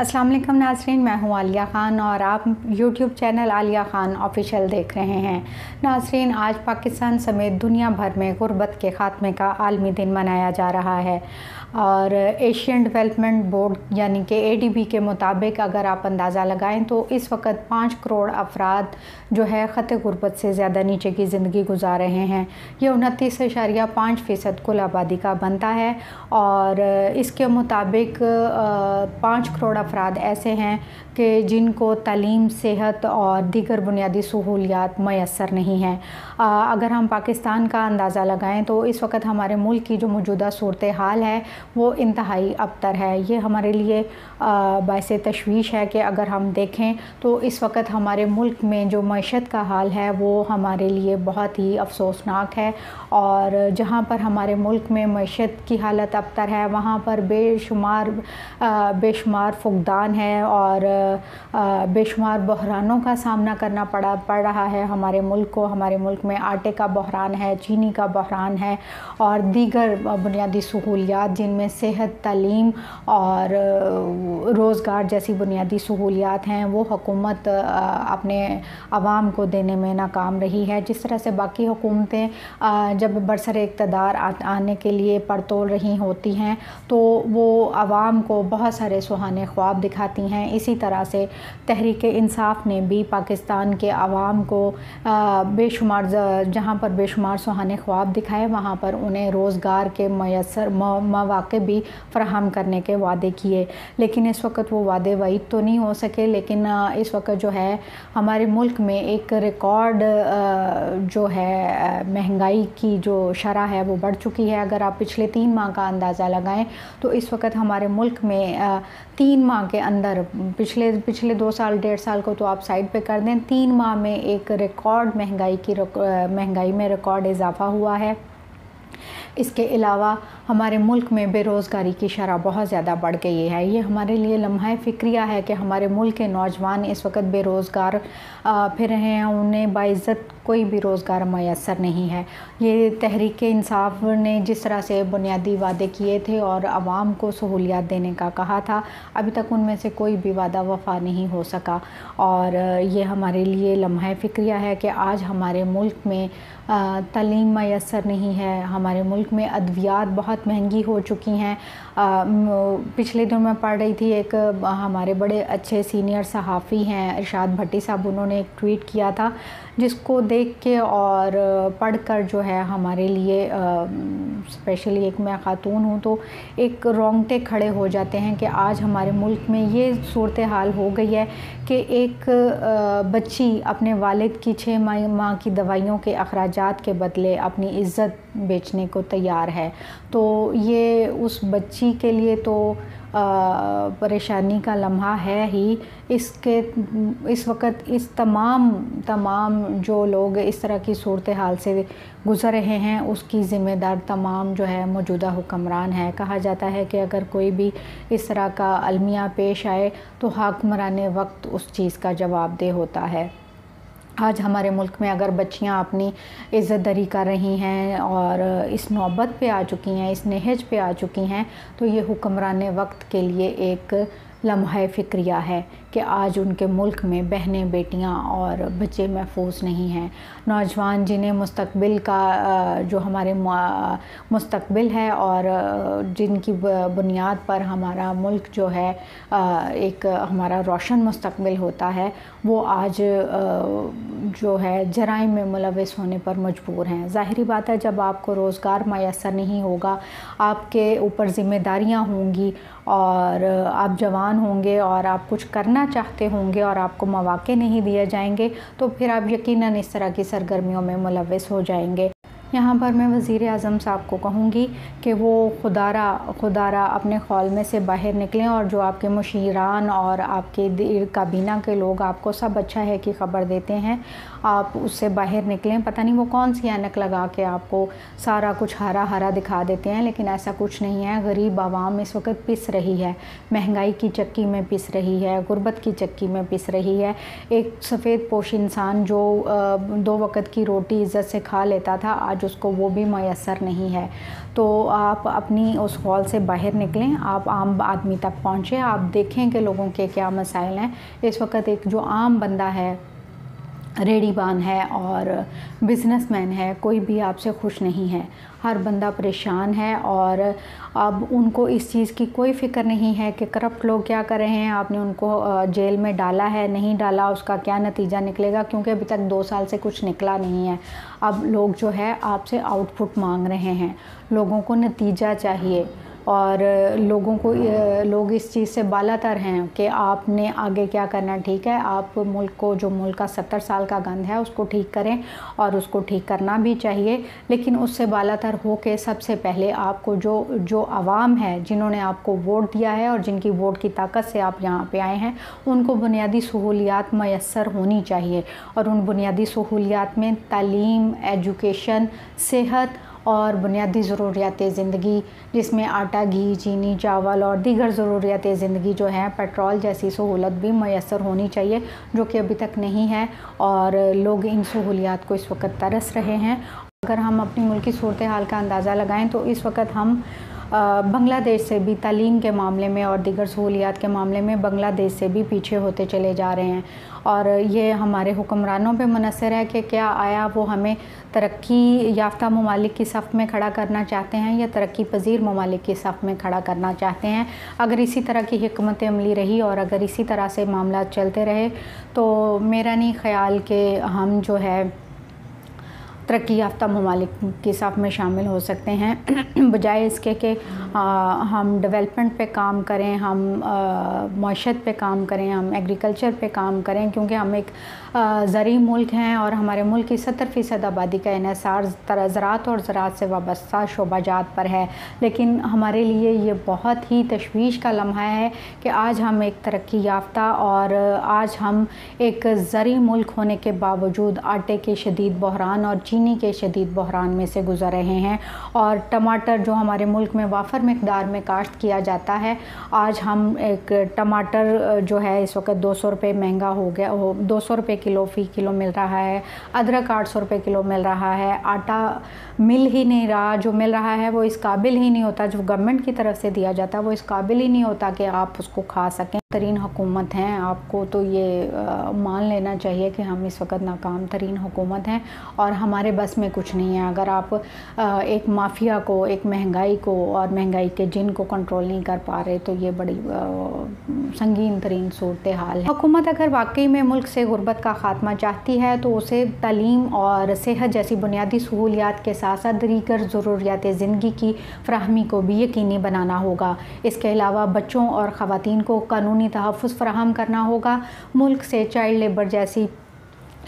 अस्सलाम वालेकुम नाज़रीन, मैं हूँ आलिया ख़ान और आप YouTube channel Alia Khan official देख रहे हैं। नाज़रीन, आज पाकिस्तान समेत दुनिया भर में गुर्बत के ख़ात्मे का आलमी दिन मनाया जा रहा है और एशियन डेवलपमेंट बोर्ड यानी कि ADB के मुताबिक अगर आप अंदाज़ा लगाएं तो इस वक्त 5 करोड़ अफराद जो है ख़त गुर्बत से ज़्यादा नीचे की ज़िंदगी गुजार रहे हैं। ये 29.5% कुल आबादी का बनता है और इसके मुताबिक 5 करोड़ अफराद ऐसे हैं कि जिनको तालीम, सेहत और दीगर बुनियादी सहूलियात मैसर नहीं हैं। अगर हम पाकिस्तान का अंदाज़ा लगाएं तो इस वक्त हमारे मुल्क की जो मौजूदा सूरत हाल है वो इंतहाई अबतर है। ये हमारे लिए बाइसे तशवीश है कि अगर हम देखें तो इस वक्त हमारे मुल्क में जो मईशत का हाल है वो हमारे लिए बहुत ही अफसोसनाक है और जहाँ पर हमारे मुल्क में मईशत की हालत अबतर है वहाँ पर बेशुमार फुकदान है और बेशुमार बहरानों का सामना करना पड़ रहा है हमारे मुल्क को। हमारे मुल्क में आटे का बहरान है, चीनी का बहरान है और दीगर बुनियादी सहूलियात जिनमें सेहत, तालीम और रोज़गार जैसी बुनियादी सहूलियात हैं वो हुकूमत अपने आवाम को देने में नाकाम रही है। जिस तरह से बाकी हुकूमतें जब बरसरे इक़्तिदार आने के लिए पड़तोल रही होती हैं तो वो आवाम को बहुत सारे सुहाने ख्वाब दिखाती हैं, इसी तरह से तहरीक इंसाफ ने भी पाकिस्तान के आवाम को बेशुमार जहाँ पर बेशुमार सुहाने ख्वाब दिखाए वहाँ पर उन्हें रोज़गार के मैसर मौक़े भी फ़राहम करने के वादे किए, लेकिन इस वक्त वो वादे वईद तो नहीं हो सके। लेकिन इस वक्त जो है हमारे मुल्क में एक रिकॉर्ड जो है महंगाई की जो शरह है वो बढ़ चुकी है। अगर आप पिछले 3 माह का अंदाज़ा लगाएं तो इस वक्त हमारे मुल्क में 3 माह के अंदर पिछले 2 साल 1.5 साल को तो आप साइड पे कर दें, 3 माह में एक रिकॉर्ड महंगाई में रिकॉर्ड इजाफा हुआ है। इसके अलावा हमारे मुल्क में बेरोज़गारी की शरह बहुत ज़्यादा बढ़ गई है। ये हमारे लिए लम्हा फ़िक्रिया है कि हमारे मुल्क के नौजवान इस वक्त बेरोज़गार फिर रहे हैं, उन्हें बाइज़्ज़त कोई भी रोज़गार मैसर नहीं है। ये तहरीक इंसाफ ने जिस तरह से बुनियादी वादे किए थे और आवाम को सहूलियात देने का कहा था, अभी तक उनमें से कोई भी वादा वफ़ा नहीं हो सका और ये हमारे लिए लम्हा फ़िक्रिया है कि आज हमारे मुल्क में तालीम मैसर नहीं है। हमारे मुल्क में अद्वियात बहुत महंगी हो चुकी हैं। पिछले दिनों मैं पढ़ रही थी, एक हमारे बड़े अच्छे सीनियर सहाफ़ी हैं इरशाद भट्टी साहब, उन्होंने एक ट्वीट किया था जिसको देख के और पढ़कर जो है हमारे लिए स्पेशली एक मैं ख़ातून हूँ तो एक रोंगटे खड़े हो जाते हैं कि आज हमारे मुल्क में ये सूरत हाल हो गई है कि एक बच्ची अपने वालिद की 6 माह की दवाइयों के अखराजात के बदले अपनी इज़्ज़त बेचने को तैयार है। तो ये उस बच्ची के लिए तो परेशानी का लम्हा है ही। इस वक्त इस तमाम जो लोग इस तरह की सूरत हाल से गुज़र रहे हैं उसकी ज़िम्मेदार तमाम जो है मौजूदा हुक्मरान है। कहा जाता है कि अगर कोई भी इस तरह का अलमिया पेश आए तो हुक्मरान वक्त उस चीज़ का जवाबदेह होता है। आज हमारे मुल्क में अगर बच्चियां अपनी इज़्ज़त दरी कर रही हैं और इस नौबत पे आ चुकी हैं, इस नहज पे आ चुकी हैं, तो ये हुक्मरान वक्त के लिए एक लम्हा फ़िक्रिया है कि आज उनके मुल्क में बहनें, बेटियां और बच्चे महफूज नहीं हैं। नौजवान जिन्हें मुस्तकबिल का जो हमारे मुस्तकबिल है और जिनकी बुनियाद पर हमारा मुल्क जो है एक हमारा रोशन मुस्तकबिल होता है, वो आज जो है जराइम में मुलविस होने पर मजबूर हैं। ज़ाहिरी बात है, जब आपको रोज़गार मैसर नहीं होगा, आपके ऊपर ज़िम्मेदारियाँ होंगी और आप जवान होंगे और आप कुछ करना चाहते होंगे और आपको मौक़े नहीं दिए जाएंगे तो फिर आप यकीनन इस तरह की सरगर्मियों में मुलविस हो जाएंगे। यहाँ पर मैं वज़ीर आज़म साहब को कहूँगी कि वो खुदारा अपने खौल में से बाहर निकलें और जो आपके मुशीरान और आपके काबीना के लोग आपको सब अच्छा है कि ख़बर देते हैं, आप उससे बाहर निकलें। पता नहीं वो कौन सी ऐनक लगा के आपको सारा कुछ हरा हरा दिखा देते हैं, लेकिन ऐसा कुछ नहीं है। गरीब आवाम इस वक्त पिस रही है, महंगाई की चक्की में पिस रही है, गुर्बत की चक्की में पिस रही है। एक सफ़ेद पोश इंसान जो 2 वक्त की रोटी इज़्ज़त से खा लेता था, आज उसको वो भी मैसर नहीं है। तो आप अपनी उस हॉल से बाहर निकलें, आप आम आदमी तक पहुँचें, आप देखें कि लोगों के क्या मसाइल हैं। इस वक्त एक जो आम बंदा है, रेडीबान है और बिज़नेसमैन है, कोई भी आपसे खुश नहीं है। हर बंदा परेशान है और अब उनको इस चीज़ की कोई फ़िक्र नहीं है कि करप्ट लोग क्या कर रहे हैं। आपने उनको जेल में डाला है, नहीं डाला, उसका क्या नतीजा निकलेगा, क्योंकि अभी तक 2 साल से कुछ निकला नहीं है। अब लोग जो है आपसे आउटपुट मांग रहे हैं, लोगों को नतीजा चाहिए और लोगों को लोग इस चीज़ से बालातर हैं कि आपने आगे क्या करना। ठीक है, आप मुल्क को, जो मुल्क का 70 साल का गंद है, उसको ठीक करें और उसको ठीक करना भी चाहिए, लेकिन उससे बालातर हो के सबसे पहले आपको जो आवाम है, जिन्होंने आपको वोट दिया है और जिनकी वोट की ताकत से आप यहाँ पे आए हैं, उनको बुनियादी सहूलियात मैसर होनी चाहिए। और उन बुनियादी सहूलियात में तालीम, एजुकेशन, सेहत और बुनियादी ज़रूरियात ज़िंदगी, जिसमें आटा, घी, चीनी, चावल और दीगर ज़रूरियात ज़िंदगी जो हैं, पेट्रोल जैसी सहूलत भी मैसर होनी चाहिए, जो कि अभी तक नहीं है और लोग इन सहूलियात को इस वक्त तरस रहे हैं। अगर हम अपनी मुल्क की सूरत हाल का अंदाज़ा लगाएं तो इस वक्त हम बांग्लादेश से भी तालीम के मामले में और दीगर सहूलियात के मामले में बांग्लादेश से भी पीछे होते चले जा रहे हैं। और ये हमारे हुक्मरानों पे मुनहसर है कि क्या आया वो हमें तरक्की याफ्ता ममालिक की सफ़ में खड़ा करना चाहते हैं या तरक्की पजीर ममालिक की सफ़ में खड़ा करना चाहते हैं। अगर इसी तरह की हिकमत अमली रही और अगर इसी तरह से मामला चलते रहे तो मेरा नहीं ख़याल कि हम जो है तरक्की याफ्ता ममालिक की सफ़ में शामिल हो सकते हैं। बजाय इसके कि हम डेवलपमेंट पे काम करें, हम मईशत पे काम करें, हम एग्रीकल्चर पे काम करें, क्योंकि हम एक ज़री मुल्क हैं और हमारे मुल्क की 70% आबादी का इन्हिसार ज़राअत और ज़राअत से वाबस्ता शोबाजात पर है। लेकिन हमारे लिए ये बहुत ही तशवीश का लम्हा है कि आज हम एक तरक्की याफ्ता और आज हम एक ज़री मुल्क होने के बावजूद आटे के शदीद बहरान और चीनी के शदीद बहरान में से गुज़र रहे हैं। और टमाटर जो हमारे मुल्क में वाफर मिक़दार में काश्त किया जाता है, आज हम एक टमाटर जो है इस वक्त 200 रुपये महंगा हो गया, 200 रुपये किलो फ़ी किलो मिल रहा है। अदरक 800 रुपये किलो मिल रहा है। आटा मिल ही नहीं रहा, जो मिल रहा है वो इस काबिल ही नहीं होता, जो गवर्नमेंट की तरफ से दिया जाता है वो इस काबिल ही नहीं होता कि आप उसको खा सकें। तरीन हुकूमत हैं, आपको तो ये मान लेना चाहिए कि हम इस वक्त नाकाम तरीन हुकूमत हैं और हमारे बस में कुछ नहीं है। अगर आप एक माफिया को, एक महंगाई को और महंगाई के जिन को कंट्रोल नहीं कर पा रहे तो ये बड़ी संगीन तरीन सूरत हाल है। हुकूमत अगर वाकई में मुल्क से गुर्बत का ख़ात्मा चाहती है तो उसे तालीम और सेहत जैसी बुनियादी सहूलियात के साथ साथ दीगर ज़रूरियात ज़िंदगी की फ़राहमी को भी यकीनी बनाना होगा। इसके अलावा बच्चों और ख़वातीन को कानूनी तहफ़्फ़ुज़ फ़राहम करना होगा, मुल्क से चाइल्ड लेबर जैसी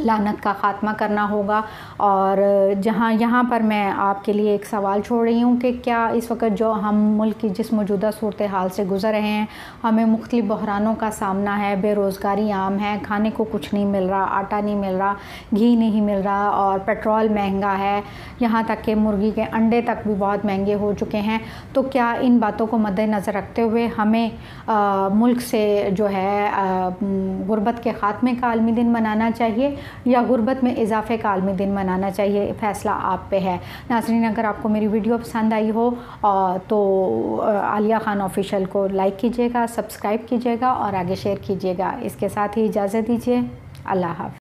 लानत का ख़ात्मा करना होगा। और यहाँ पर मैं आपके लिए एक सवाल छोड़ रही हूँ कि क्या इस वक्त जो हम मुल्क की जिस मौजूदा सूरत हाल से गुज़र रहे हैं, हमें मुख्तलिफ़ बहरानों का सामना है, बेरोज़गारी आम है, खाने को कुछ नहीं मिल रहा, आटा नहीं मिल रहा, घी नहीं मिल रहा और पेट्रोल महंगा है, यहाँ तक कि मुर्गी के अंडे तक भी बहुत महंगे हो चुके हैं। तो क्या इन बातों को मद्देनज़र रखते हुए हमें मुल्क से जो है गुर्बत के ख़ात्मे का आलमी दिन मनाना चाहिए या गुर्बत में इजाफे का आलमी दिन मनाना चाहिए? फ़ैसला आप पे है। नाज़रीन, अगर आपको मेरी वीडियो पसंद आई हो तो आलिया खान ऑफिशियल को लाइक कीजिएगा, सब्सक्राइब कीजिएगा और आगे शेयर कीजिएगा। इसके साथ ही इजाज़त दीजिए। अल्लाह हाफ़िज़।